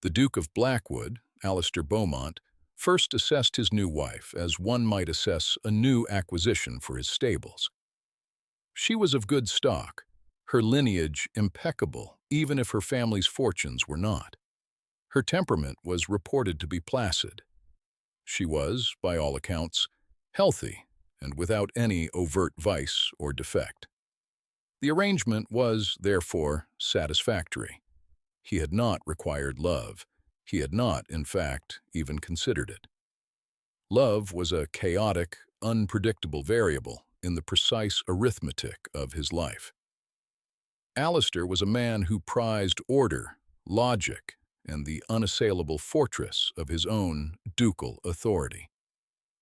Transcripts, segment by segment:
The Duke of Blackwood, Alistair Beaumont, first assessed his new wife as one might assess a new acquisition for his stables. She was of good stock, her lineage impeccable, even if her family's fortunes were not. Her temperament was reported to be placid. She was, by all accounts, healthy and without any overt vice or defect. The arrangement was, therefore, satisfactory. He had not required love. He had not, in fact, even considered it. Love was a chaotic, unpredictable variable in the precise arithmetic of his life. Alistair was a man who prized order, logic, and the unassailable fortress of his own ducal authority.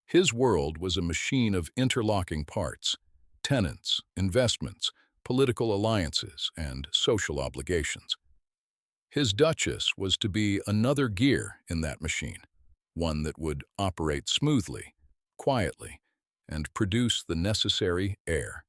His world was a machine of interlocking parts, tenants, investments, political alliances, and social obligations. His Duchess was to be another gear in that machine, one that would operate smoothly, quietly, and produce the necessary air.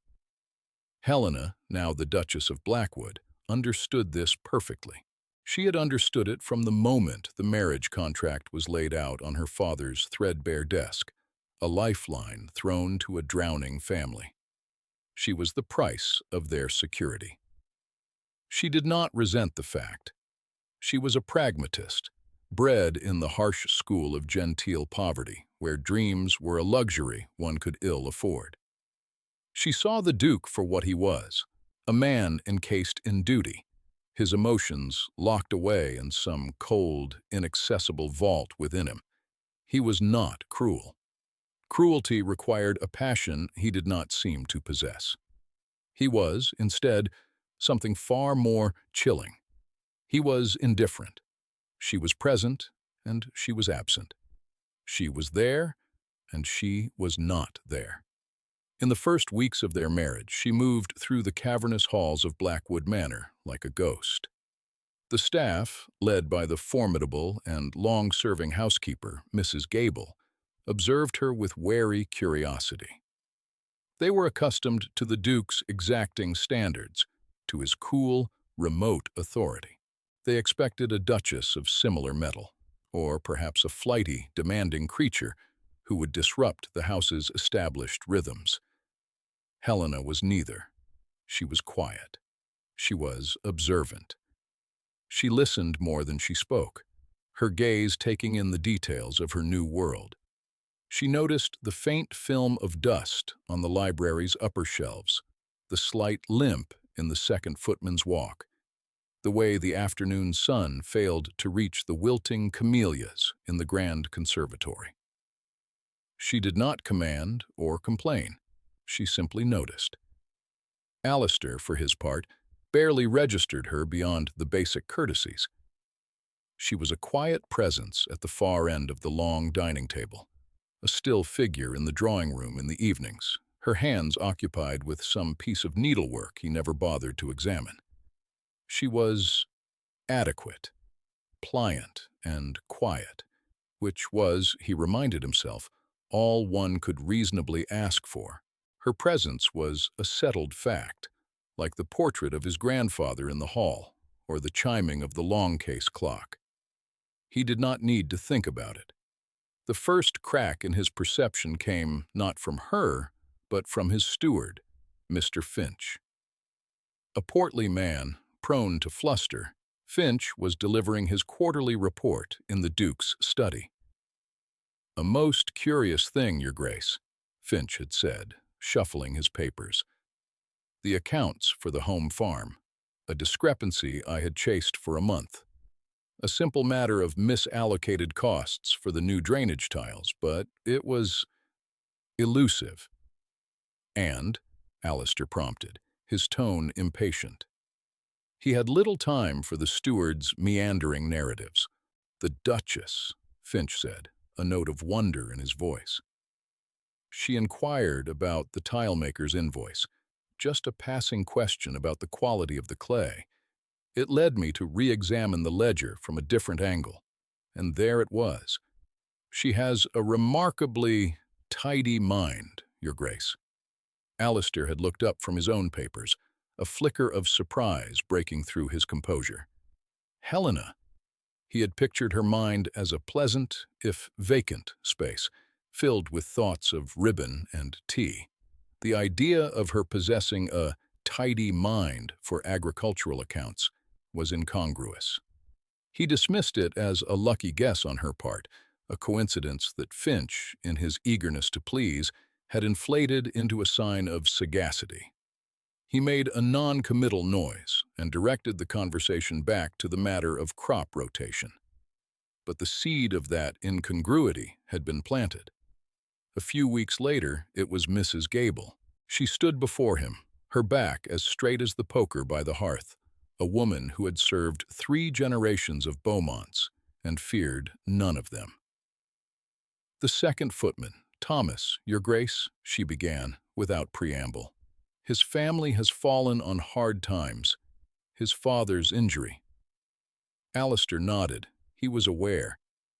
Helena, now the Duchess of Blackwood, understood this perfectly. She had understood it from the moment the marriage contract was laid out on her father's threadbare desk, a lifeline thrown to a drowning family. She was the price of their security. She did not resent the fact. She was a pragmatist, bred in the harsh school of genteel poverty, where dreams were a luxury one could ill afford. She saw the Duke for what he was, a man encased in duty, his emotions locked away in some cold, inaccessible vault within him. He was not cruel. Cruelty required a passion he did not seem to possess. He was, instead, something far more chilling. He was indifferent. She was present, and she was absent. She was there, and she was not there. In the first weeks of their marriage, she moved through the cavernous halls of Blackwood Manor like a ghost. The staff, led by the formidable and long-serving housekeeper, Mrs. Gable, observed her with wary curiosity. They were accustomed to the Duke's exacting standards, to his cool, remote authority. They expected a duchess of similar mettle, or perhaps a flighty, demanding creature who would disrupt the house's established rhythms. Helena was neither. She was quiet. She was observant. She listened more than she spoke, her gaze taking in the details of her new world. She noticed the faint film of dust on the library's upper shelves, the slight limp in the second footman's walk, the way the afternoon sun failed to reach the wilting camellias in the grand conservatory. She did not command or complain. She simply noticed. Alistair, for his part, barely registered her beyond the basic courtesies. She was a quiet presence at the far end of the long dining table, a still figure in the drawing room in the evenings, her hands occupied with some piece of needlework he never bothered to examine. She was adequate, pliant, and quiet, which was, he reminded himself, all one could reasonably ask for. Her presence was a settled fact, like the portrait of his grandfather in the hall, or the chiming of the long-case clock. He did not need to think about it. The first crack in his perception came not from her, but from his steward, Mr. Finch. A portly man, prone to fluster, Finch was delivering his quarterly report in the Duke's study. "A most curious thing, Your Grace," Finch had said, shuffling his papers. "The accounts for the home farm, a discrepancy I had chased for a month. A simple matter of misallocated costs for the new drainage tiles, but it was elusive." "And?" Alistair prompted, his tone impatient. He had little time for the steward's meandering narratives. "The Duchess," Finch said, a note of wonder in his voice. "She inquired about the tilemaker's invoice, just a passing question about the quality of the clay. It led me to re-examine the ledger from a different angle, and there it was. She has a remarkably tidy mind, Your Grace." Alistair had looked up from his own papers, a flicker of surprise breaking through his composure. "Helena!" He had pictured her mind as a pleasant, if vacant, space, filled with thoughts of ribbon and tea. The idea of her possessing a tidy mind for agricultural accounts was incongruous. He dismissed it as a lucky guess on her part, a coincidence that Finch, in his eagerness to please, had inflated into a sign of sagacity. He made a non-committal noise and directed the conversation back to the matter of crop rotation. But the seed of that incongruity had been planted. A few weeks later, it was Mrs. Gable. She stood before him, her back as straight as the poker by the hearth, a woman who had served 3 generations of Beaumonts and feared none of them. "The second footman, Thomas, Your Grace," she began, without preamble. "His family has fallen on hard times. His father's injury." Alistair nodded. He was aware.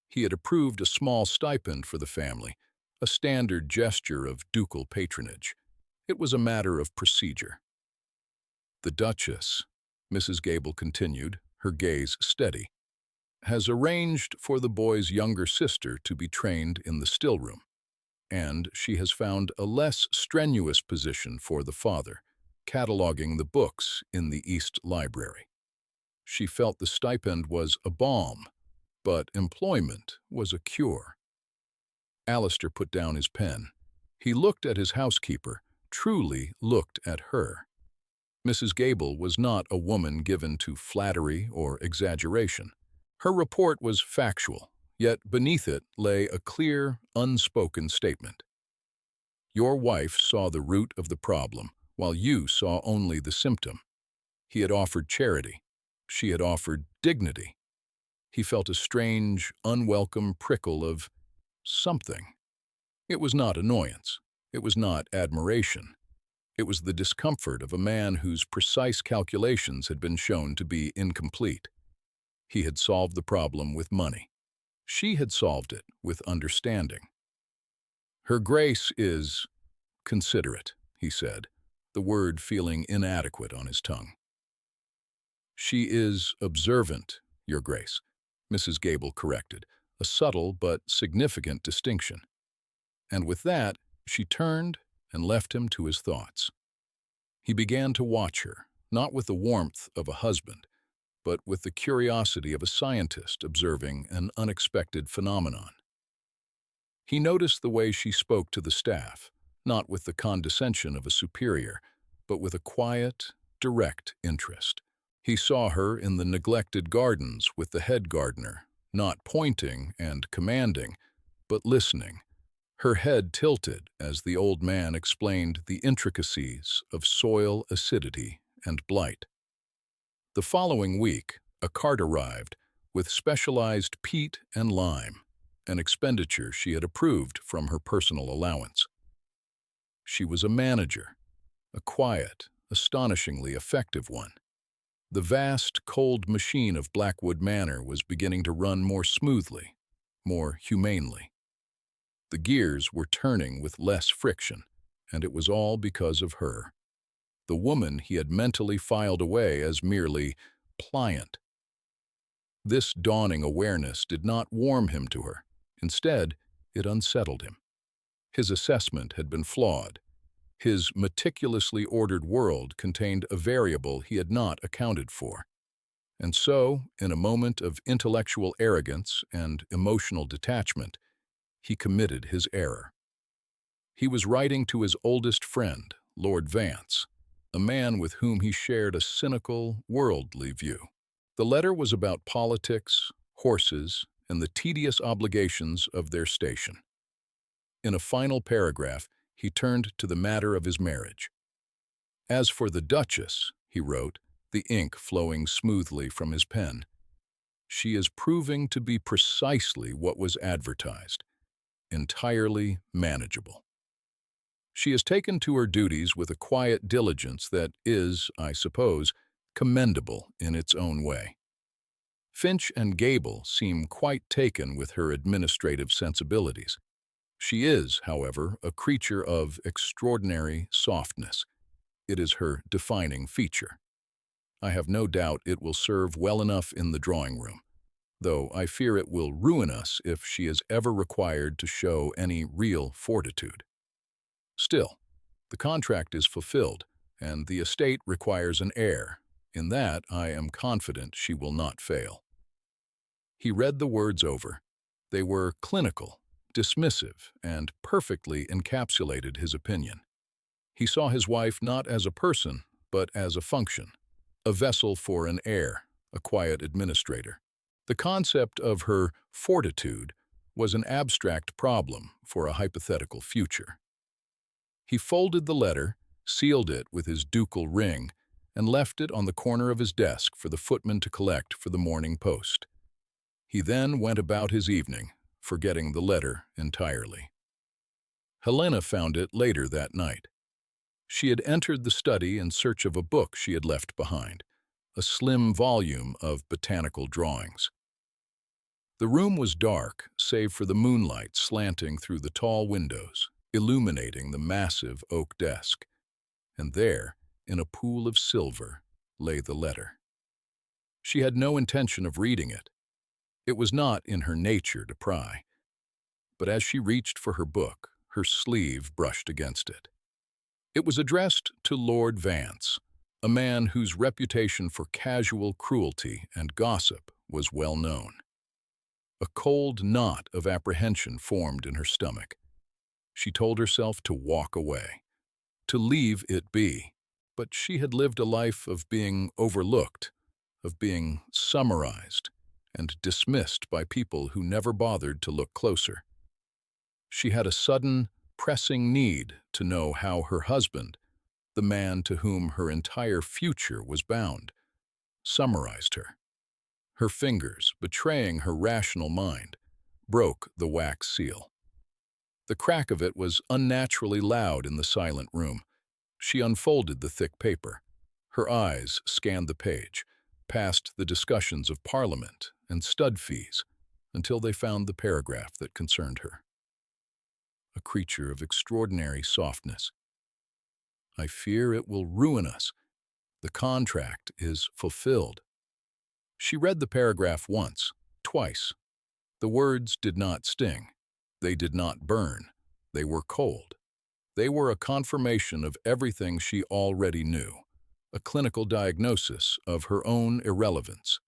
He had approved a small stipend for the family, a standard gesture of ducal patronage. It was a matter of procedure. "The Duchess," Mrs. Gable continued, her gaze steady, "has arranged for the boy's younger sister to be trained in the stillroom, and she has found a less strenuous position for the father, cataloging the books in the East Library. She felt the stipend was a balm, but employment was a cure." Alistair put down his pen. He looked at his housekeeper, truly looked at her. Mrs. Gable was not a woman given to flattery or exaggeration. Her report was factual, yet beneath it lay a clear, unspoken statement. "Your wife saw the root of the problem, while you saw only the symptom. He had offered charity. She had offered dignity." He felt a strange, unwelcome prickle of something. It was not annoyance. It was not admiration. It was the discomfort of a man whose precise calculations had been shown to be incomplete. He had solved the problem with money. She had solved it with understanding. "Her Grace is considerate," he said, the word feeling inadequate on his tongue. "She is observant, Your Grace," Mrs. Gable corrected, a subtle but significant distinction. And with that, she turned and left him to his thoughts. He began to watch her, not with the warmth of a husband, but with the curiosity of a scientist observing an unexpected phenomenon. He noticed the way she spoke to the staff, not with the condescension of a superior, but with a quiet, direct interest. He saw her in the neglected gardens with the head gardener, not pointing and commanding, but listening, her head tilted as the old man explained the intricacies of soil acidity and blight. The following week, a cart arrived with specialized peat and lime, an expenditure she had approved from her personal allowance. She was a manager, a quiet, astonishingly effective one. The vast, cold machine of Blackwood Manor was beginning to run more smoothly, more humanely. The gears were turning with less friction, and it was all because of her. The woman he had mentally filed away as merely pliant. This dawning awareness did not warm him to her. Instead, it unsettled him. His assessment had been flawed. His meticulously ordered world contained a variable he had not accounted for. And so, in a moment of intellectual arrogance and emotional detachment, he committed his error. He was writing to his oldest friend, Lord Vance, a man with whom he shared a cynical, worldly view. The letter was about politics, horses, and the tedious obligations of their station. In a final paragraph, he turned to the matter of his marriage. "As for the Duchess," he wrote, the ink flowing smoothly from his pen, "she is proving to be precisely what was advertised, entirely manageable. She has taken to her duties with a quiet diligence that is, I suppose, commendable in its own way. Finch and Gable seem quite taken with her administrative sensibilities. She is, however, a creature of extraordinary softness. It is her defining feature. I have no doubt it will serve well enough in the drawing room. though I fear it will ruin us if she is ever required to show any real fortitude. Still, the contract is fulfilled, and the estate requires an heir. In that, I am confident she will not fail." He read the words over. They were clinical, dismissive, and perfectly encapsulated his opinion. He saw his wife not as a person, but as a function, a vessel for an heir, a quiet administrator. The concept of her fortitude was an abstract problem for a hypothetical future. He folded the letter, sealed it with his ducal ring, and left it on the corner of his desk for the footman to collect for the morning post. He then went about his evening, forgetting the letter entirely. Helena found it later that night. She had entered the study in search of a book she had left behind, a slim volume of botanical drawings. The room was dark, save for the moonlight slanting through the tall windows, illuminating the massive oak desk. And there, in a pool of silver, lay the letter. She had no intention of reading it. It was not in her nature to pry. But as she reached for her book, her sleeve brushed against it. It was addressed to Lord Vance, a man whose reputation for casual cruelty and gossip was well known. A cold knot of apprehension formed in her stomach. She told herself to walk away, to leave it be, but she had lived a life of being overlooked, of being summarized and dismissed by people who never bothered to look closer. She had a sudden, pressing need to know how her husband, the man to whom her entire future was bound, summarized her. Her fingers, betraying her rational mind, broke the wax seal. The crack of it was unnaturally loud in the silent room. She unfolded the thick paper. Her eyes scanned the page, past the discussions of Parliament and stud fees, until they found the paragraph that concerned her. A creature of extraordinary softness. "I fear it will ruin us. The contract is fulfilled." She read the paragraph once, twice. The words did not sting. They did not burn. They were cold. They were a confirmation of everything she already knew, a clinical diagnosis of her own irrelevance.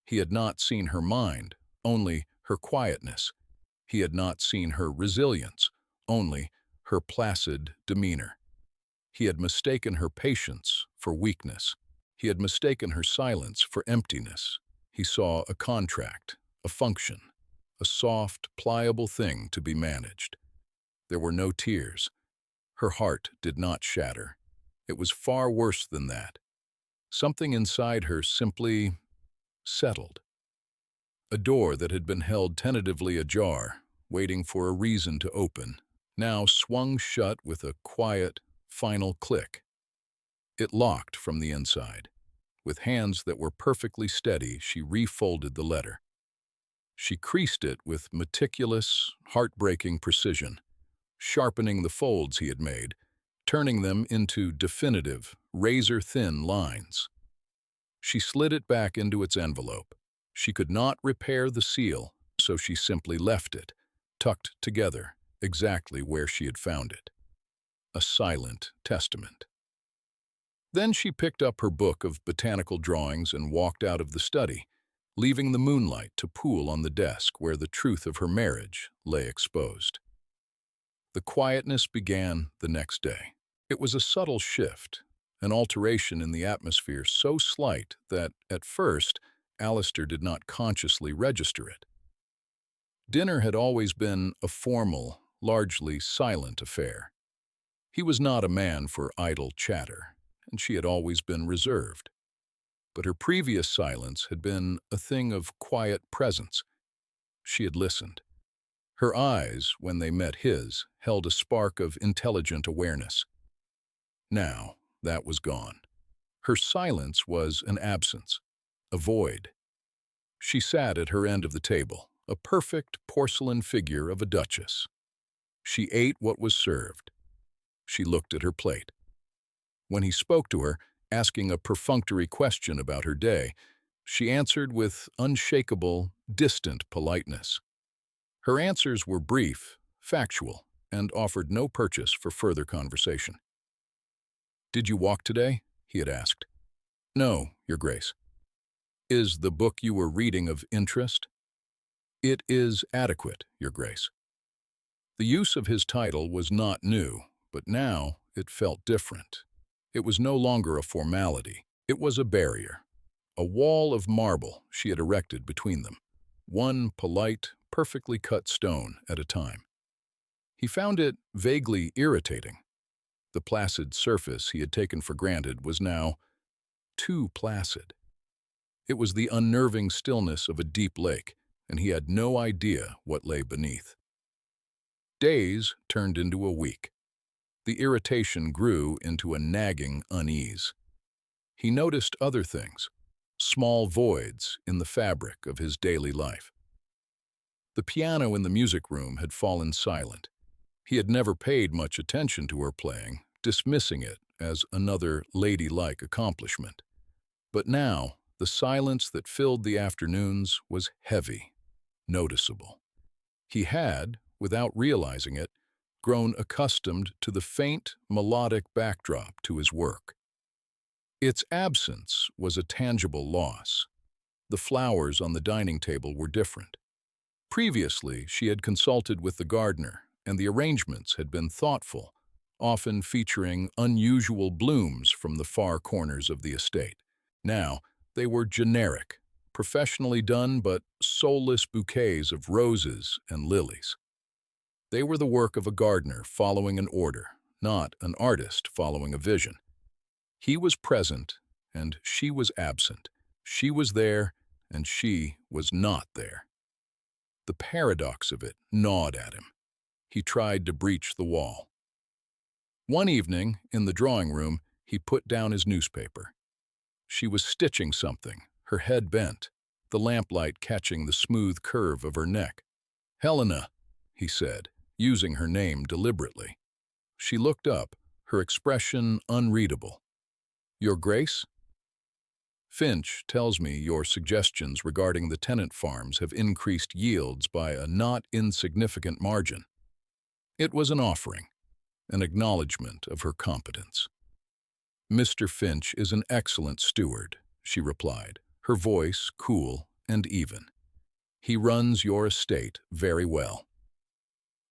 He had not seen her mind, only her quietness. He had not seen her resilience, only her placid demeanor. He had mistaken her patience for weakness. He had mistaken her silence for emptiness. He saw a contract, a function, a soft, pliable thing to be managed. There were no tears. Her heart did not shatter. It was far worse than that. Something inside her simply settled. A door that had been held tentatively ajar, waiting for a reason to open, now swung shut with a quiet, final click. It locked from the inside. With hands that were perfectly steady, she refolded the letter. She creased it with meticulous, heartbreaking precision, sharpening the folds he had made, turning them into definitive, razor-thin lines. She slid it back into its envelope. She could not repair the seal, so she simply left it, tucked together, exactly where she had found it. A silent testament. Then she picked up her book of botanical drawings and walked out of the study, leaving the moonlight to pool on the desk where the truth of her marriage lay exposed. The quietness began the next day. It was a subtle shift, an alteration in the atmosphere so slight that, at first, Alistair did not consciously register it. Dinner had always been a formal, largely silent affair. He was not a man for idle chatter, and she had always been reserved. But her previous silence had been a thing of quiet presence. She had listened. Her eyes, when they met his, held a spark of intelligent awareness. Now, that was gone. Her silence was an absence, a void. She sat at her end of the table, a perfect porcelain figure of a duchess. She ate what was served. She looked at her plate. When he spoke to her, asking a perfunctory question about her day, She answered with unshakable, distant politeness. Her answers were brief, factual, and offered no purchase for further conversation. "Did you walk today?" he had asked. "No, Your Grace." "Is the book you were reading of interest?" "It is adequate, Your Grace." The use of his title was not new, but now it felt different. It was no longer a formality. It was a barrier, a wall of marble she had erected between them, one polite, perfectly cut stone at a time. He found it vaguely irritating. The placid surface he had taken for granted was now too placid. It was the unnerving stillness of a deep lake, and he had no idea what lay beneath. Days turned into a week. The irritation grew into a nagging unease. He noticed other things, small voids in the fabric of his daily life. The piano in the music room had fallen silent. He had never paid much attention to her playing, dismissing it as another ladylike accomplishment. But now, the silence that filled the afternoons was heavy, noticeable. He had, without realizing it, grown accustomed to the faint, melodic backdrop to his work. Its absence was a tangible loss. The flowers on the dining table were different. Previously, she had consulted with the gardener, and the arrangements had been thoughtful, often featuring unusual blooms from the far corners of the estate. Now, they were generic, professionally done but soulless bouquets of roses and lilies. They were the work of a gardener following an order, not an artist following a vision. He was present, and she was absent. She was there, and she was not there. The paradox of it gnawed at him. He tried to breach the wall. One evening, in the drawing room, he put down his newspaper. She was stitching something, her head bent, the lamplight catching the smooth curve of her neck. "Helena," he said, using her name deliberately. She looked up, her expression unreadable. "Your Grace?" "Finch tells me your suggestions regarding the tenant farms have increased yields by a not insignificant margin." It was an offering, an acknowledgement of her competence. "Mr. Finch is an excellent steward," she replied, her voice cool and even. "He runs your estate very well."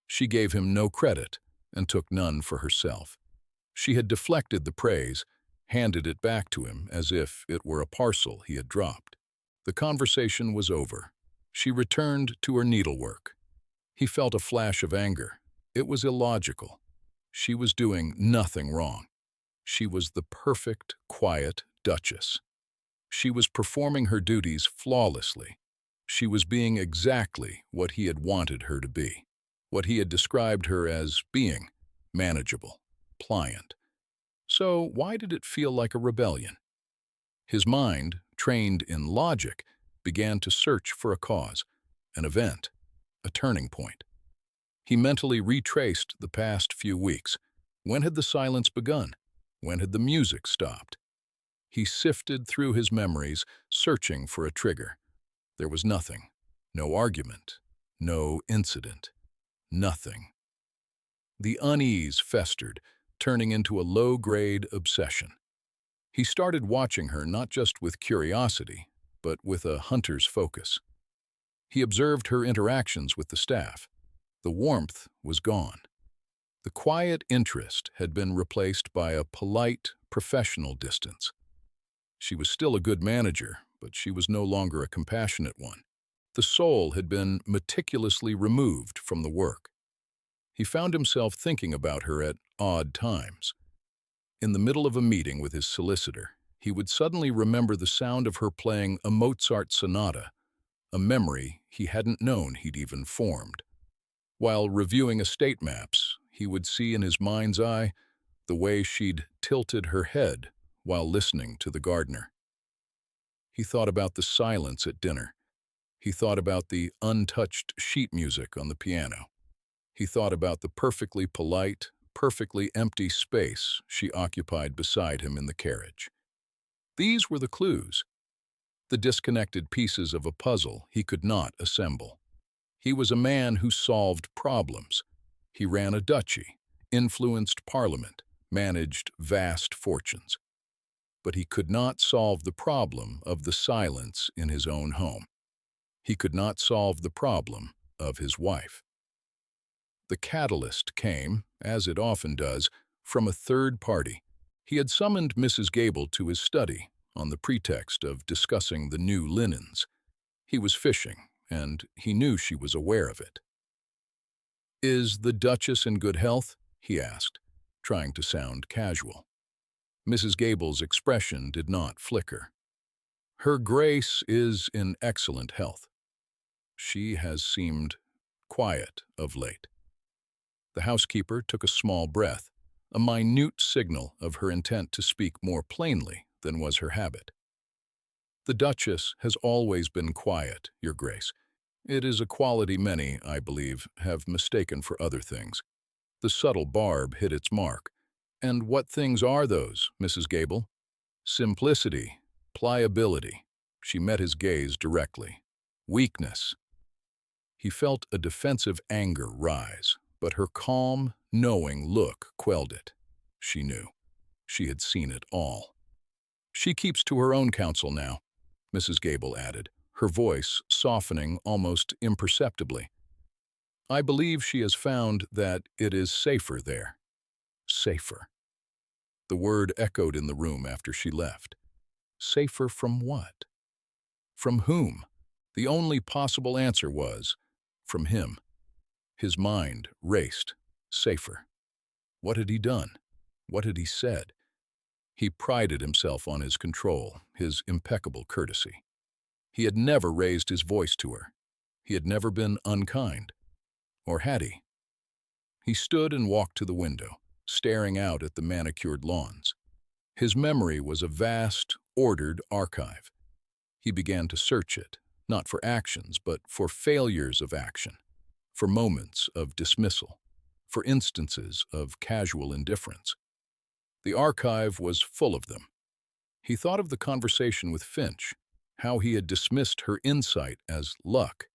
She gave him no credit and took none for herself. She had deflected the praise, handed it back to him as if it were a parcel he had dropped. The conversation was over. She returned to her needlework. He felt a flash of anger. It was illogical. She was doing nothing wrong. She was the perfect, quiet duchess. She was performing her duties flawlessly. She was being exactly what he had wanted her to be, what he had described her as being, manageable, pliant. So why did it feel like a rebellion? His mind, trained in logic, began to search for a cause, an event, a turning point. He mentally retraced the past few weeks. When had the silence begun? When had the music stopped? He sifted through his memories, searching for a trigger. There was nothing. No argument. No incident. Nothing. The unease festered, turning into a low-grade obsession. He started watching her not just with curiosity, but with a hunter's focus. He observed her interactions with the staff. The warmth was gone. The quiet interest had been replaced by a polite, professional distance. She was still a good manager, but she was no longer a compassionate one. The soul had been meticulously removed from the work. He found himself thinking about her at odd times. In the middle of a meeting with his solicitor, he would suddenly remember the sound of her playing a Mozart sonata, a memory he hadn't known he'd even formed. While reviewing estate maps, he would see in his mind's eye the way she'd tilted her head while listening to the gardener. He thought about the silence at dinner. He thought about the untouched sheet music on the piano. He thought about the perfectly polite, perfectly empty space she occupied beside him in the carriage. These were the clues. the disconnected pieces of a puzzle he could not assemble. He was a man who solved problems. He ran a duchy, influenced parliament, managed vast fortunes. But he could not solve the problem of the silence in his own home. He could not solve the problem of his wife. The catalyst came, as it often does, from a third party. He had summoned Mrs. Gable to his study on the pretext of discussing the new linens. He was fishing, and he knew she was aware of it. "Is the Duchess in good health?" he asked, trying to sound casual. Mrs. Gable's expression did not flicker. "Her Grace is in excellent health. She has seemed quiet of late." The housekeeper took a small breath, a minute signal of her intent to speak more plainly than was her habit. "The Duchess has always been quiet, Your Grace. It is a quality many, I believe, have mistaken for other things." The subtle barb hit its mark. "And what things are those, Mrs. Gable?" "Simplicity, pliability." She met his gaze directly. "Weakness." He felt a defensive anger rise, but her calm, knowing look quelled it. She knew. She had seen it all. "She keeps to her own counsel now," Mrs. Gable added, her voice softening almost imperceptibly. "I believe she has found that it is safer there." Safer. The word echoed in the room after she left. Safer from what? From whom? The only possible answer was, from him. His mind raced. Safer. What had he done? What had he said? He prided himself on his control, his impeccable courtesy. He had never raised his voice to her. He had never been unkind. Or had he? He stood and walked to the window, staring out at the manicured lawns. His memory was a vast, ordered archive. He began to search it, not for actions, but for failures of action, for moments of dismissal, for instances of casual indifference. The archive was full of them. He thought of the conversation with Finch, how he had dismissed her insight as luck.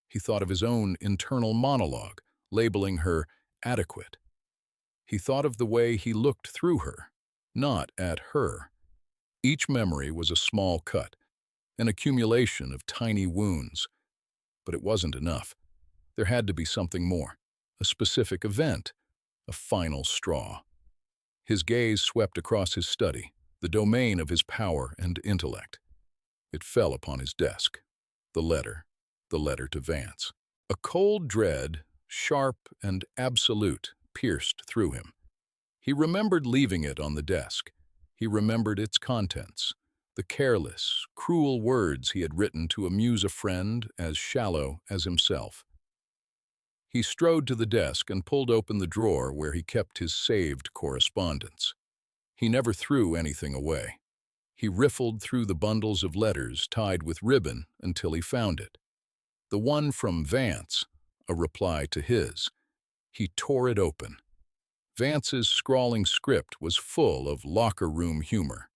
He thought of his own internal monologue, labeling her adequate. He thought of the way he looked through her, not at her. Each memory was a small cut, an accumulation of tiny wounds. But it wasn't enough. There had to be something more, a specific event, a final straw. His gaze swept across his study, the domain of his power and intellect. It fell upon his desk. The letter to Vance. A cold dread, sharp and absolute, pierced through him. He remembered leaving it on the desk. He remembered its contents, the careless, cruel words he had written to amuse a friend as shallow as himself. He strode to the desk and pulled open the drawer where he kept his saved correspondence. He never threw anything away. He riffled through the bundles of letters tied with ribbon until he found it. The one from Vance, a reply to his. He tore it open. Vance's scrawling script was full of locker-room humor.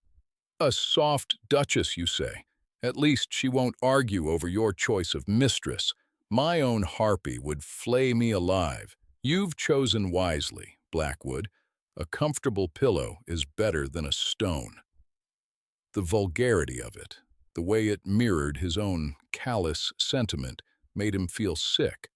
"A soft duchess, you say? At least she won't argue over your choice of mistress. My own harpy would flay me alive. You've chosen wisely, Blackwood. A comfortable pillow is better than a stone." The vulgarity of it, the way it mirrored his own callous sentiment, made him feel sick.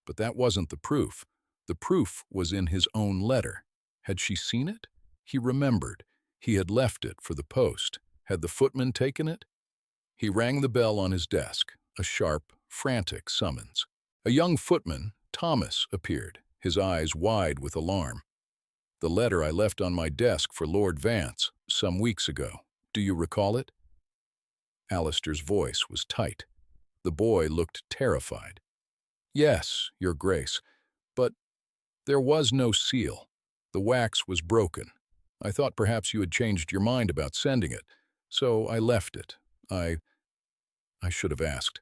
But that wasn't the proof. The proof was in his own letter. Had she seen it? He remembered. He had left it for the post. Had the footman taken it? He rang the bell on his desk, a sharp, frantic summons. A young footman, Thomas, appeared, his eyes wide with alarm. "The letter I left on my desk for Lord Vance, some weeks ago. Do you recall it?" Alistair's voice was tight. The boy looked terrified. "Yes, Your Grace, but there was no seal. The wax was broken. I thought perhaps you had changed your mind about sending it, so I left it. I should have asked.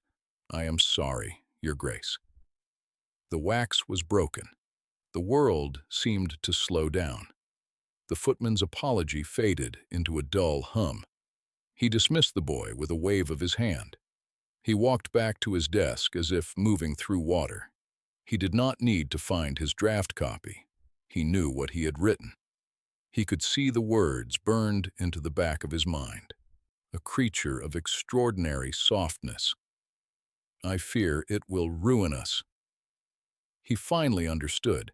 I am sorry, Your Grace." The wax was broken. The world seemed to slow down. The footman's apology faded into a dull hum. He dismissed the boy with a wave of his hand. He walked back to his desk as if moving through water. He did not need to find his draft copy. He knew what he had written. He could see the words burned into the back of his mind. A creature of extraordinary softness. I fear it will ruin us. He finally understood.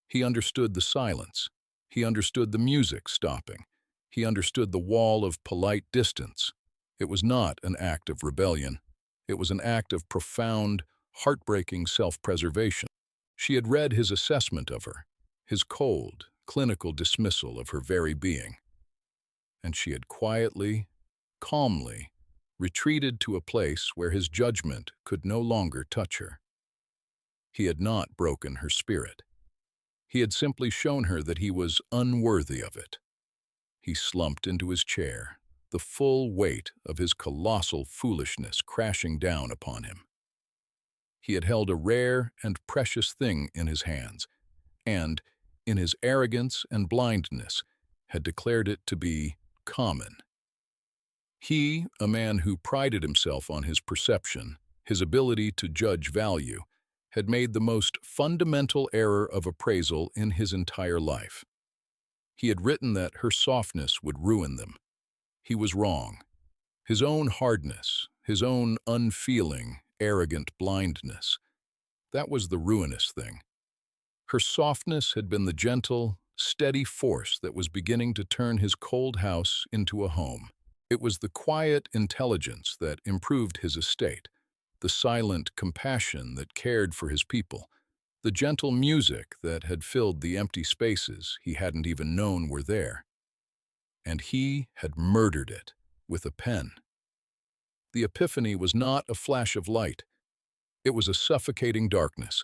He understood the silence. He understood the music stopping. He understood the wall of polite distance. It was not an act of rebellion. It was an act of profound, heartbreaking self-preservation. She had read his assessment of her, his cold, clinical dismissal of her very being. And she had quietly, calmly, retreated to a place where his judgment could no longer touch her. He had not broken her spirit. He had simply shown her that he was unworthy of it. He slumped into his chair, the full weight of his colossal foolishness crashing down upon him. He had held a rare and precious thing in his hands, and, in his arrogance and blindness, had declared it to be common. He, a man who prided himself on his perception, his ability to judge value, had made the most fundamental error of appraisal in his entire life. He had written that her softness would ruin them. He was wrong. His own hardness, his own unfeeling, arrogant blindness, that was the ruinous thing. Her softness had been the gentle, steady force that was beginning to turn his cold house into a home. It was the quiet intelligence that improved his estate, the silent compassion that cared for his people, the gentle music that had filled the empty spaces he hadn't even known were there. And he had murdered it with a pen. The epiphany was not a flash of light. It was a suffocating darkness,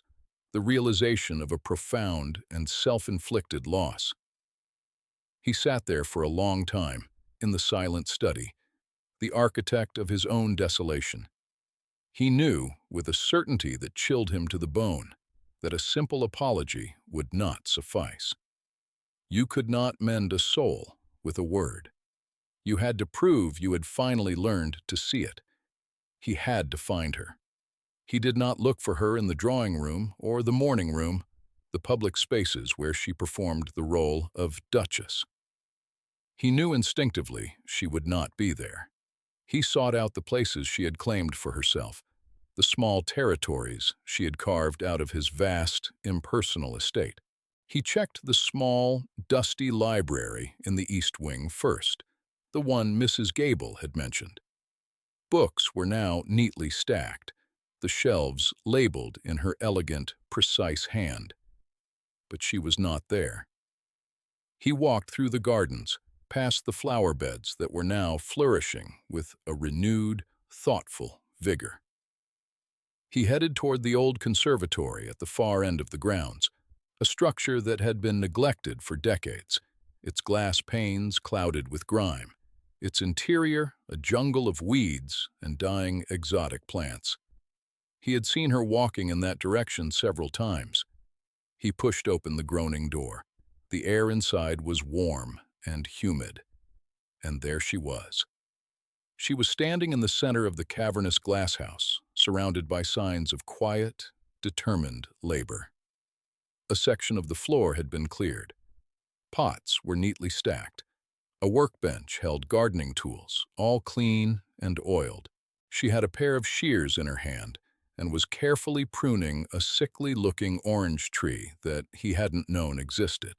the realization of a profound and self-inflicted loss. He sat there for a long time, in the silent study, the architect of his own desolation. He knew, with a certainty that chilled him to the bone, that a simple apology would not suffice. You could not mend a soul with a word. You had to prove you had finally learned to see it. He had to find her. He did not look for her in the drawing room or the morning room, the public spaces where she performed the role of Duchess. He knew instinctively she would not be there. He sought out the places she had claimed for herself, the small territories she had carved out of his vast, impersonal estate. He checked the small, dusty library in the East Wing first, the one Mrs. Gable had mentioned. Books were now neatly stacked, the shelves labeled in her elegant, precise hand. But she was not there. He walked through the gardens, past the flower beds that were now flourishing with a renewed, thoughtful vigor. He headed toward the old conservatory at the far end of the grounds, a structure that had been neglected for decades, its glass panes clouded with grime, its interior a jungle of weeds and dying exotic plants. He had seen her walking in that direction several times. He pushed open the groaning door. The air inside was warm and humid, and there she was. She was standing in the center of the cavernous glasshouse, surrounded by signs of quiet, determined labor. A section of the floor had been cleared. Pots were neatly stacked. A workbench held gardening tools, all clean and oiled. She had a pair of shears in her hand and was carefully pruning a sickly-looking orange tree that he hadn't known existed.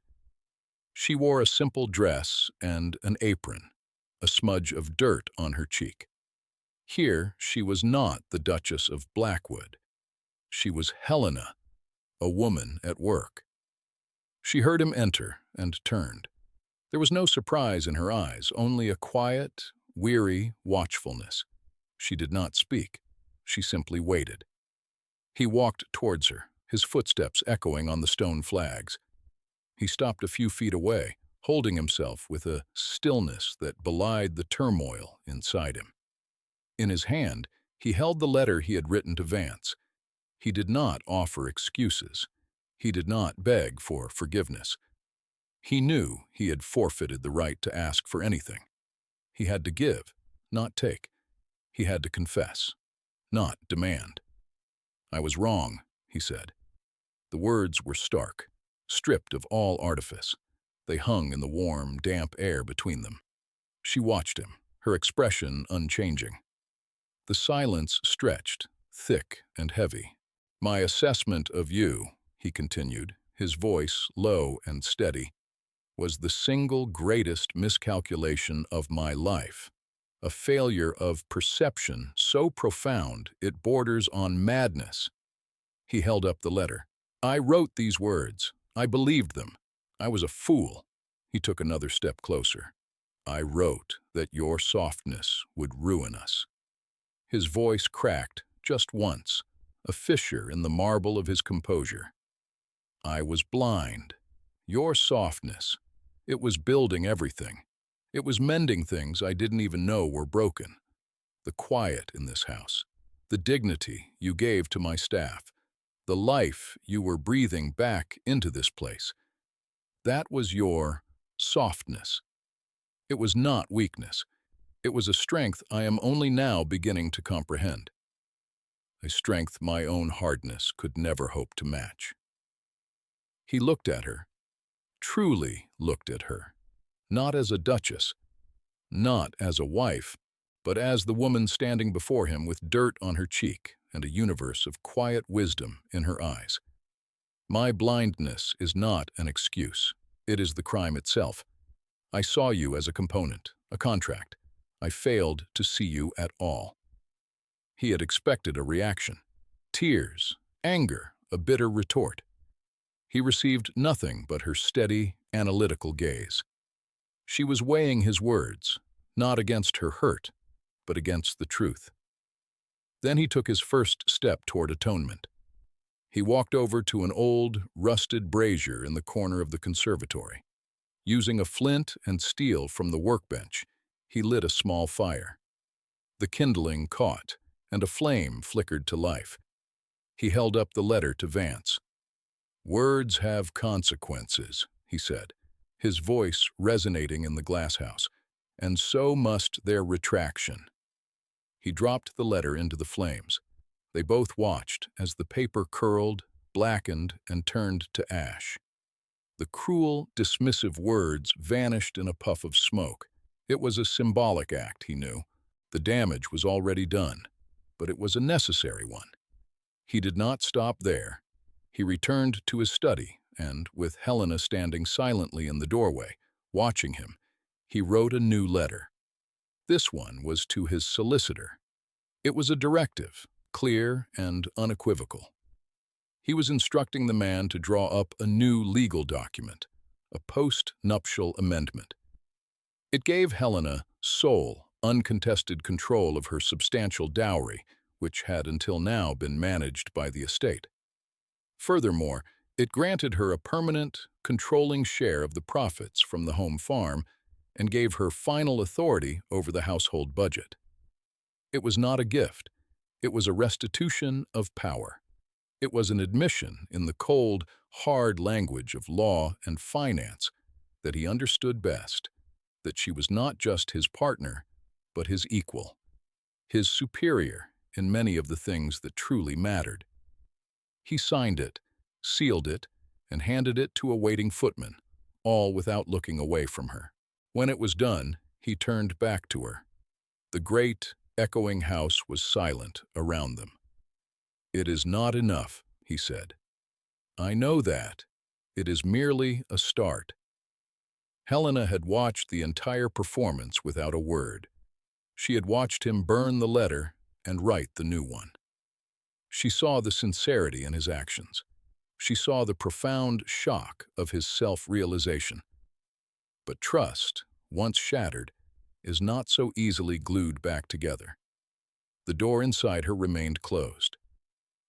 She wore a simple dress and an apron, a smudge of dirt on her cheek. Here she was not the Duchess of Blackwood. She was Helena, a woman at work. She heard him enter and turned. There was no surprise in her eyes, only a quiet, weary watchfulness. She did not speak. She simply waited. He walked towards her, his footsteps echoing on the stone flags. He stopped a few feet away, holding himself with a stillness that belied the turmoil inside him. In his hand, he held the letter he had written to Vance. He did not offer excuses. He did not beg for forgiveness. He knew he had forfeited the right to ask for anything. He had to give, not take. He had to confess, not demand. "I was wrong," he said. The words were stark, stripped of all artifice. They hung in the warm, damp air between them. She watched him, her expression unchanging. The silence stretched, thick and heavy. "My assessment of you," he continued, his voice low and steady, "was the single greatest miscalculation of my life. A failure of perception so profound it borders on madness." He held up the letter. "I wrote these words. I believed them. I was a fool." He took another step closer. "I wrote that your softness would ruin us." His voice cracked just once, a fissure in the marble of his composure. "I was blind. Your softness, it was building everything. It was mending things I didn't even know were broken. The quiet in this house, the dignity you gave to my staff, the life you were breathing back into this place. That was your softness. It was not weakness. It was a strength I am only now beginning to comprehend. A strength my own hardness could never hope to match." He looked at her, truly looked at her, not as a duchess, not as a wife, but as the woman standing before him with dirt on her cheek and a universe of quiet wisdom in her eyes. "My blindness is not an excuse. It is the crime itself. I saw you as a component, a contract. I failed to see you at all." He had expected a reaction. Tears, anger, a bitter retort. He received nothing but her steady, analytical gaze. She was weighing his words, not against her hurt, but against the truth. Then he took his first step toward atonement. He walked over to an old, rusted brazier in the corner of the conservatory. Using a flint and steel from the workbench, he lit a small fire. The kindling caught, and a flame flickered to life. He held up the letter to Vance. "Words have consequences," he said, his voice resonating in the glasshouse, "and so must their retraction." He dropped the letter into the flames. They both watched as the paper curled, blackened, and turned to ash. The cruel, dismissive words vanished in a puff of smoke. It was a symbolic act, he knew. The damage was already done, but it was a necessary one. He did not stop there. He returned to his study, and, with Helena standing silently in the doorway, watching him, he wrote a new letter. This one was to his solicitor. It was a directive, clear and unequivocal. He was instructing the man to draw up a new legal document, a post-nuptial amendment. It gave Helena sole, uncontested control of her substantial dowry, which had until now been managed by the estate. Furthermore, it granted her a permanent, controlling share of the profits from the home farm and gave her final authority over the household budget. It was not a gift. It was a restitution of power. It was an admission in the cold, hard language of law and finance that he understood best, that she was not just his partner, but his equal, his superior in many of the things that truly mattered. He signed it, sealed it, and handed it to a waiting footman, all without looking away from her. When it was done, he turned back to her. The great, echoing house was silent around them. "It is not enough," he said. "I know that. It is merely a start." Helena had watched the entire performance without a word. She had watched him burn the letter and write the new one. She saw the sincerity in his actions. She saw the profound shock of his self-realization. But trust, once shattered, is not so easily glued back together. The door inside her remained closed.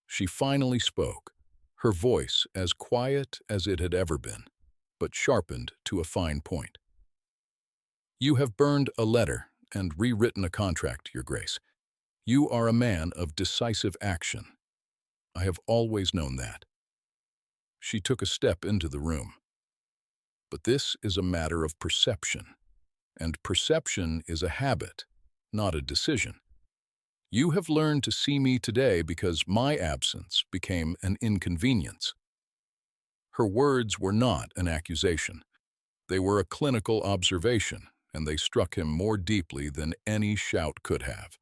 She finally spoke, her voice as quiet as it had ever been, but sharpened to a fine point. "You have burned a letter and rewritten a contract, Your Grace. You are a man of decisive action. I have always known that." She took a step into the room. "But this is a matter of perception, and perception is a habit, not a decision. You have learned to see me today because my absence became an inconvenience. Her words were not an accusation. They were a clinical observation, and they struck him more deeply than any shout could have.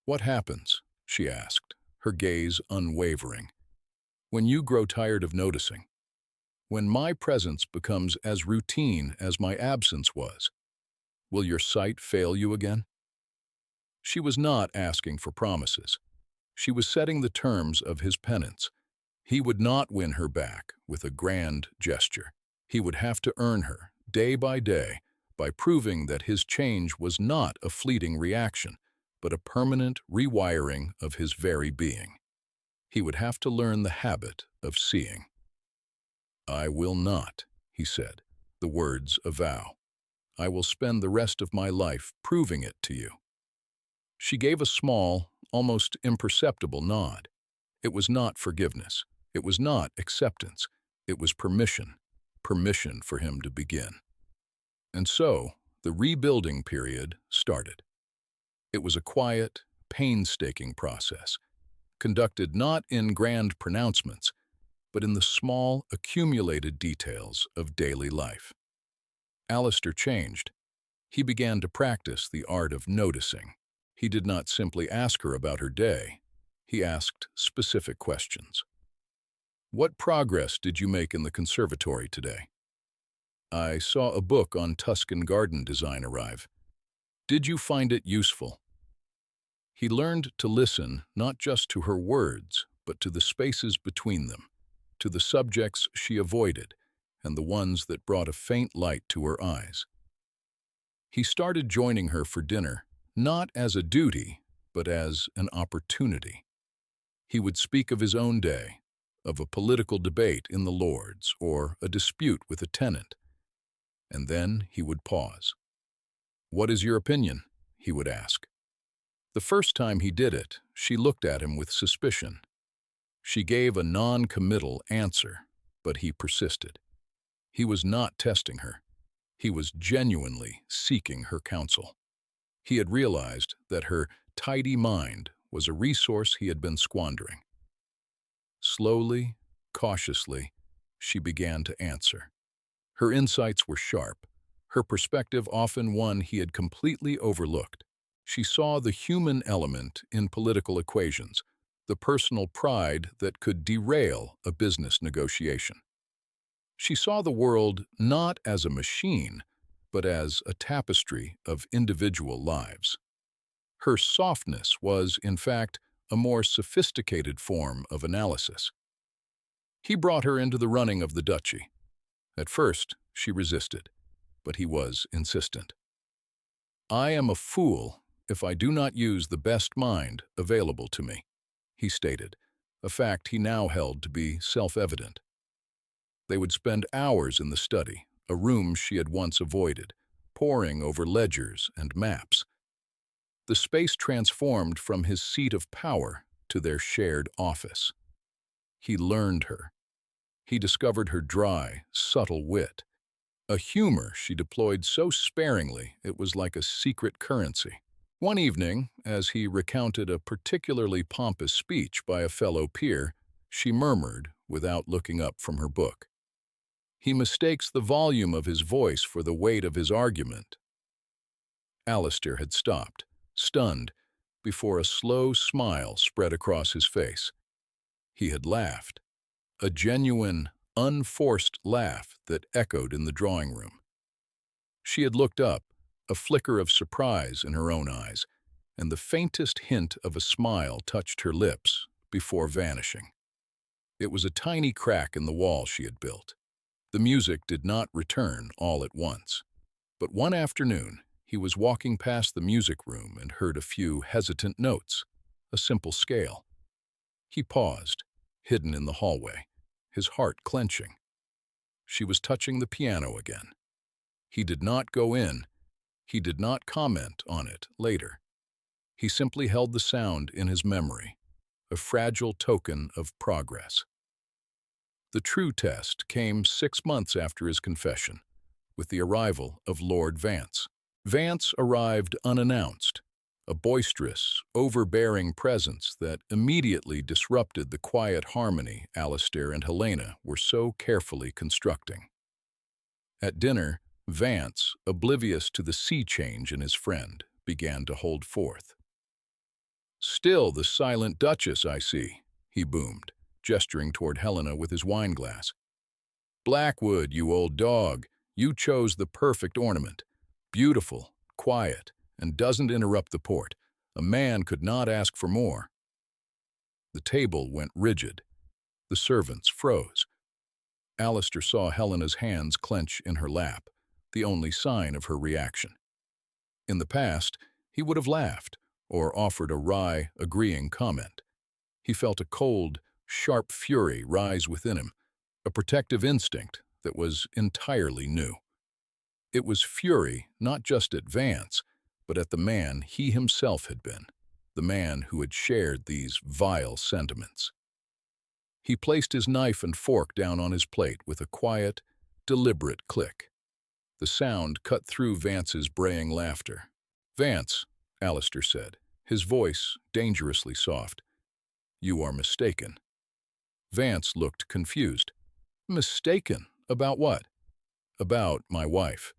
"What happens?" she asked, her gaze unwavering. "When you grow tired of noticing? When my presence becomes as routine as my absence was? Will your sight fail you again?" She was not asking for promises. She was setting the terms of his penance. He would not win her back with a grand gesture. He would have to earn her, day by day, by proving that his change was not a fleeting reaction, but a permanent rewiring of his very being. He would have to learn the habit of seeing. "I will not," he said, the words a vow. "I will spend the rest of my life proving it to you." She gave a small, almost imperceptible nod. It was not forgiveness. It was not acceptance. It was permission. Permission for him to begin. And so, the rebuilding period started. It was a quiet, painstaking process, conducted not in grand pronouncements, but in the small, accumulated details of daily life. Alistair changed. He began to practice the art of noticing. He did not simply ask her about her day. He asked specific questions. "What progress did you make in the conservatory today?" "I saw a book on Tuscan garden design arrive. Did you find it useful?" He learned to listen not just to her words, but to the spaces between them, to the subjects she avoided, and the ones that brought a faint light to her eyes. He started joining her for dinner, not as a duty, but as an opportunity. He would speak of his own day, of a political debate in the Lords, or a dispute with a tenant. And then he would pause. "What is your opinion?" he would ask. The first time he did it, she looked at him with suspicion. She gave a non-committal answer, but he persisted. He was not testing her. He was genuinely seeking her counsel. He had realized that her tidy mind was a resource he had been squandering. Slowly, cautiously, she began to answer. Her insights were sharp, her perspective often one he had completely overlooked. She saw the human element in political equations, the personal pride that could derail a business negotiation. She saw the world not as a machine, but as a tapestry of individual lives. Her softness was, in fact, a more sophisticated form of analysis. He brought her into the running of the duchy. At first, she resisted, but he was insistent. "I am a fool if I do not use the best mind available to me," he stated, a fact he now held to be self-evident. They would spend hours in the study, a room she had once avoided, poring over ledgers and maps. The space transformed from his seat of power to their shared office. He learned her. He discovered her dry, subtle wit, a humor she deployed so sparingly it was like a secret currency. One evening, as he recounted a particularly pompous speech by a fellow peer, she murmured, without looking up from her book, "He mistakes the volume of his voice for the weight of his argument." Alistair had stopped, stunned, before a slow smile spread across his face. He had laughed, a genuine, unforced laugh that echoed in the drawing room. She had looked up, a flicker of surprise in her own eyes, and the faintest hint of a smile touched her lips before vanishing. It was a tiny crack in the wall she had built. The music did not return all at once. But one afternoon, he was walking past the music room and heard a few hesitant notes, a simple scale. He paused, hidden in the hallway, his heart clenching. She was touching the piano again. He did not go in. He did not comment on it later. He simply held the sound in his memory, a fragile token of progress. The true test came 6 months after his confession, with the arrival of Lord Vance. Vance arrived unannounced, a boisterous, overbearing presence that immediately disrupted the quiet harmony Alistair and Helena were so carefully constructing. At dinner, Vance, oblivious to the sea change in his friend, began to hold forth. "Still the silent Duchess, I see," he boomed, gesturing toward Helena with his wineglass. "Blackwood, you old dog, you chose the perfect ornament. Beautiful, quiet, and doesn't interrupt the port. A man could not ask for more." The table went rigid. The servants froze. Alistair saw Helena's hands clench in her lap, the only sign of her reaction. In the past, he would have laughed or offered a wry, agreeing comment. He felt a cold, sharp fury rise within him, a protective instinct that was entirely new. It was fury not just at Vance, but at the man he himself had been, the man who had shared these vile sentiments. He placed his knife and fork down on his plate with a quiet, deliberate click. The sound cut through Vance's braying laughter. "Vance," Alistair said, his voice dangerously soft, "you are mistaken." Vance looked confused. "Mistaken? About what?" "About my wife."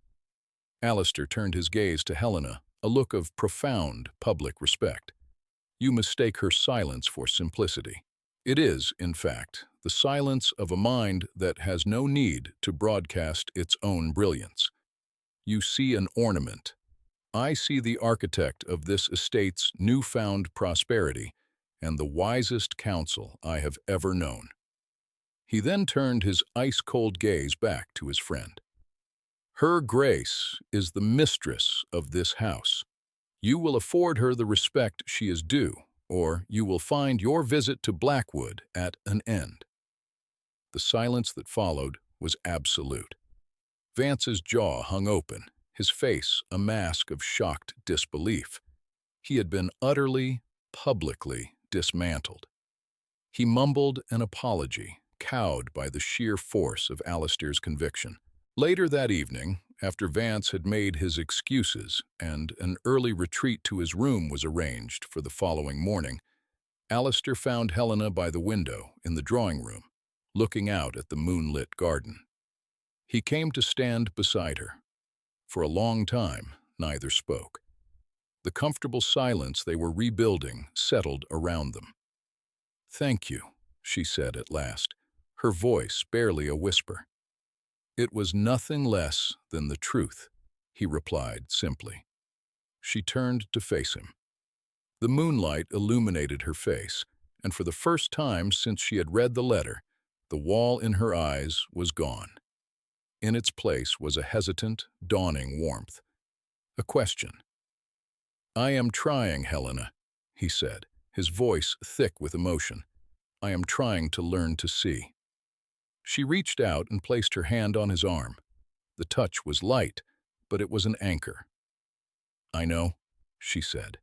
Alistair turned his gaze to Helena, a look of profound public respect. "You mistake her silence for simplicity. It is, in fact, the silence of a mind that has no need to broadcast its own brilliance. You see an ornament. I see the architect of this estate's newfound prosperity and the wisest counsel I have ever known." He then turned his ice-cold gaze back to his friend. "Her Grace is the mistress of this house. You will afford her the respect she is due, or you will find your visit to Blackwood at an end." The silence that followed was absolute. Vance's jaw hung open, his face a mask of shocked disbelief. He had been utterly, publicly dismantled. He mumbled an apology, cowed by the sheer force of Alistair's conviction. Later that evening, after Vance had made his excuses and an early retreat to his room was arranged for the following morning, Alistair found Helena by the window in the drawing room, looking out at the moonlit garden. He came to stand beside her. For a long time, neither spoke. The comfortable silence they were rebuilding settled around them. "Thank you," she said at last, her voice barely a whisper. "It was nothing less than the truth," he replied simply. She turned to face him. The moonlight illuminated her face, and for the first time since she had read the letter, the wall in her eyes was gone. In its place was a hesitant, dawning warmth. A question. "I am trying, Helena," he said, his voice thick with emotion. "I am trying to learn to see." She reached out and placed her hand on his arm. The touch was light, but it was an anchor. "I know," she said.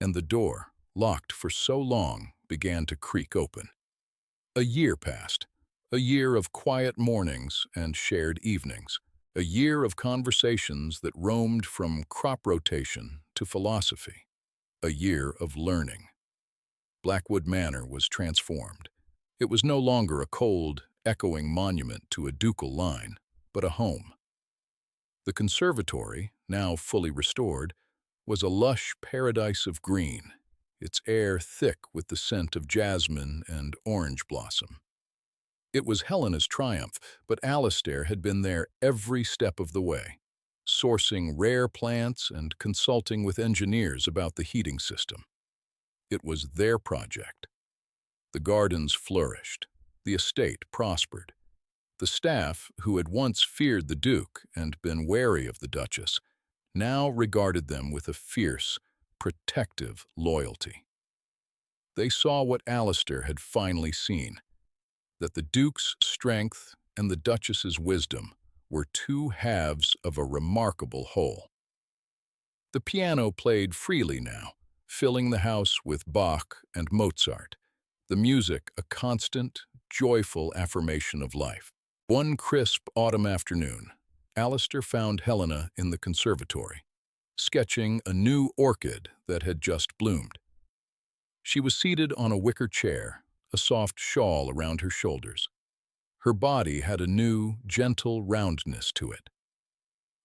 And the door, locked for so long, began to creak open. A year passed. A year of quiet mornings and shared evenings. A year of conversations that roamed from crop rotation to philosophy. A year of learning. Blackwood Manor was transformed. It was no longer a cold, echoing monument to a ducal line, but a home. The conservatory, now fully restored, was a lush paradise of green, its air thick with the scent of jasmine and orange blossom. It was Helena's triumph, but Alistair had been there every step of the way, sourcing rare plants and consulting with engineers about the heating system. It was their project. The gardens flourished. The estate prospered. The staff, who had once feared the Duke and been wary of the Duchess, now regarded them with a fierce, protective loyalty. They saw what Alistair had finally seen, that the Duke's strength and the Duchess's wisdom were two halves of a remarkable whole. The piano played freely now, filling the house with Bach and Mozart, the music a constant, joyful affirmation of life. One crisp autumn afternoon, Alistair found Helena in the conservatory. sketching a new orchid that had just bloomed. She was seated on a wicker chair, a soft shawl around her shoulders. Her body had a new, gentle roundness to it.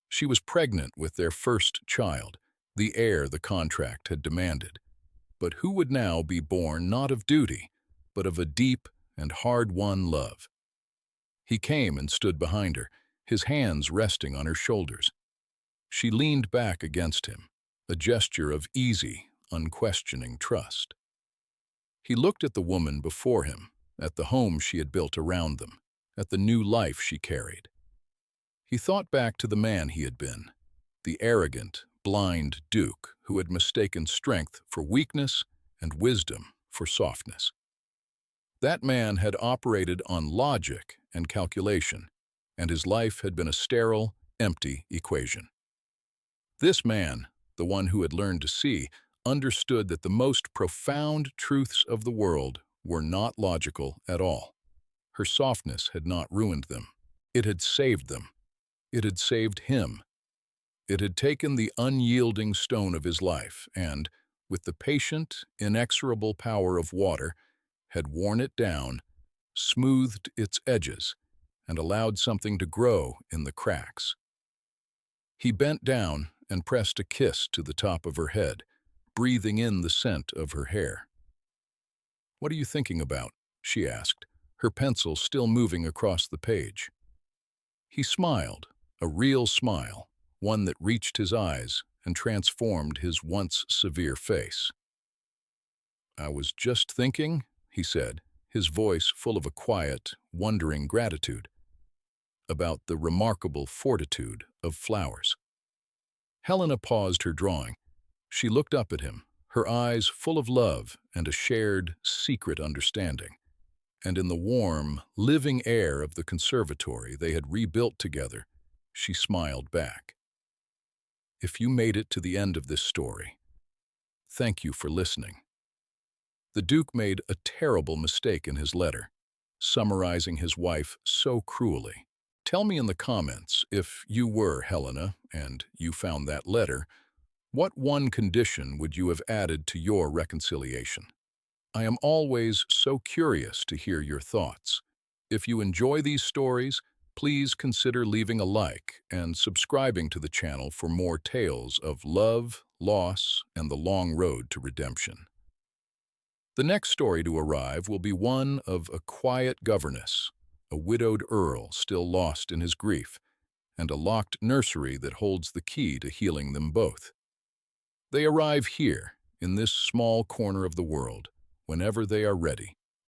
She was pregnant with their first child, the heir the contract had demanded, but who would now be born not of duty, but of a deep and hard-won love. He came and stood behind her, his hands resting on her shoulders. She leaned back against him, a gesture of easy, unquestioning trust. He looked at the woman before him, at the home she had built around them, at the new life she carried. He thought back to the man he had been, the arrogant, blind duke who had mistaken strength for weakness and wisdom for softness. That man had operated on logic and calculation, and his life had been a sterile, empty equation. This man, the one who had learned to see, understood that the most profound truths of the world were not logical at all. Her softness had not ruined them. It had saved them. It had saved him. It had taken the unyielding stone of his life and, with the patient, inexorable power of water, had worn it down, smoothed its edges, and allowed something to grow in the cracks. He bent down and pressed a kiss to the top of her head, breathing in the scent of her hair. "What are you thinking about?" she asked, her pencil still moving across the page. He smiled, a real smile, one that reached his eyes and transformed his once severe face. "I was just thinking," he said, his voice full of a quiet, wondering gratitude, "about the remarkable fortitude of flowers." Helena paused her drawing. She looked up at him, her eyes full of love and a shared, secret understanding. And in the warm, living air of the conservatory they had rebuilt together, she smiled back. "If you made it to the end of this story, thank you for listening." The Duke made a terrible mistake in his letter, summarizing his wife so cruelly. Tell me in the comments, if you were Helena and you found that letter, what one condition would you have added to your reconciliation? I am always so curious to hear your thoughts. If you enjoy these stories, please consider leaving a like and subscribing to the channel for more tales of love, loss, and the long road to redemption. The next story to arrive will be one of a quiet governess, a widowed earl still lost in his grief, and a locked nursery that holds the key to healing them both. They arrive here, in this small corner of the world, whenever they are ready.